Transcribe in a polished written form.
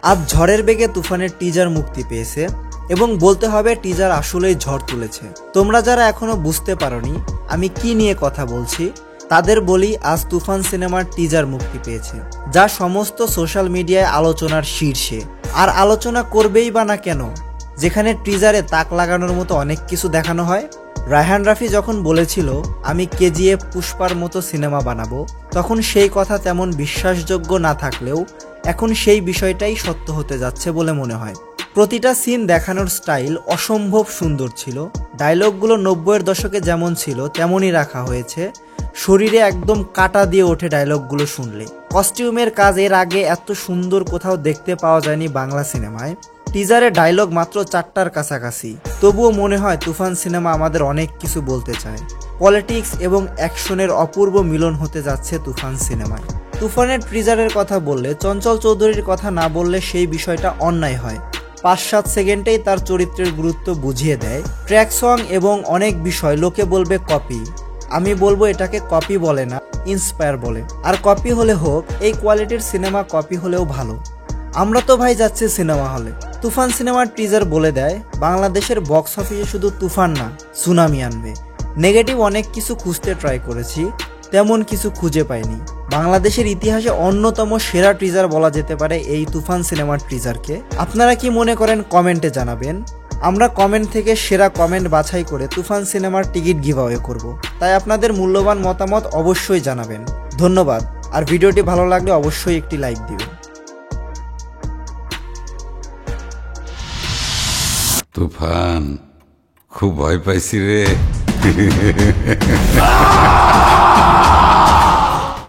আজ ঝড়ের বেগে তুফানের টিজার মুক্তি পেয়েছে এবং বলতে হবে টিজার আসলেই ঝড় তুলেছে। তোমরা যারা এখনো বুঝতে পারোনি আমি কি নিয়ে কথা বলছি তাদের বলি, আজ তুফান সিনেমার টিজার মুক্তি পেয়েছে, যা সমস্ত সোশ্যাল মিডিয়ায় আলোচনার শীর্ষে। আর আলোচনা করবেই বা না কেন, যেখানে টিজারে তাক লাগানোর মতো অনেক কিছু দেখানো হয়। রায়হান রাফি যখন বলেছিল আমি কেজিএফ পুষ্পার মতো সিনেমা বানাবো, তখন সেই কথা তেমন বিশ্বাসযোগ্য না থাকলেও এখন সেই বিষয়টাই সত্য হতে যাচ্ছে বলে মনে হয়। প্রতিটা সিন দেখানোর স্টাইল অসম্ভব সুন্দর ছিল। ডায়লগগুলো 90-এর দশকে যেমন ছিল তেমনই রাখা হয়েছে। শরীরে একদম কাটা দিয়ে ওঠে ডায়লগগুলো শুনলে। কস্টিউমের কাজ এর আগে এত সুন্দর কোথাও দেখতে পাওয়া যায়নি বাংলা সিনেমায়। টিজারে ডায়লগ মাত্র 4টার কাছাকাছি, তবুও মনে হয় তুফান সিনেমা আমাদের অনেক কিছু বলতে চায়। পলিটিক্স এবং অ্যাকশনের অপূর্ব মিলন হতে যাচ্ছে তুফান সিনেমায়। তুফানের টিজারের কথা বললে চঞ্চল চৌধুরীর কথা না বললে সেই বিষয়টা অন্যায় হয়। 5-7 সেকেন্ডেই তার চরিত্রের গুরুত্ব বুঝিয়ে দেয়। ট্র্যাক সং এবং অনেক বিষয় লোকে বলবে কপি, আমি বলবো এটাকে কপি বলে না, ইন্সপায়ার বলে। আর কপি হলে হোক, এই কোয়ালিটির সিনেমা কপি হলেও ভালো। আমরা তো ভাই যাচ্ছি সিনেমা হলে। তুফান সিনেমার টিজার বলে দেয় বাংলাদেশের বক্স অফিসে শুধু তুফান না, সুনামি আনবে। নেগেটিভ অনেক কিছু খুঁজতে ট্রাই করেছি, তেমন কিছু খুঁজে পাইনি। বাংলাদেশের ইতিহাসে অন্যতম সেরা টিজার বলা যেতে পারে এই তুফান সিনেমার টিজারকে। আপনারা কি মনে করেন কমেন্টে জানাবেন। আমরা কমেন্ট থেকে সেরা কমেন্ট বাছাই করে তুফান সিনেমার টিকিট গিভঅ্যাওয়ে করব। তাই আপনাদের মূল্যবান মতামত অবশ্যই জানাবেন। ধন্যবাদ। আর ভিডিওটি ভালো লাগলে অবশ্যই একটি লাইক দিবেন। তুফান, খুব ভয় পাইছি রে।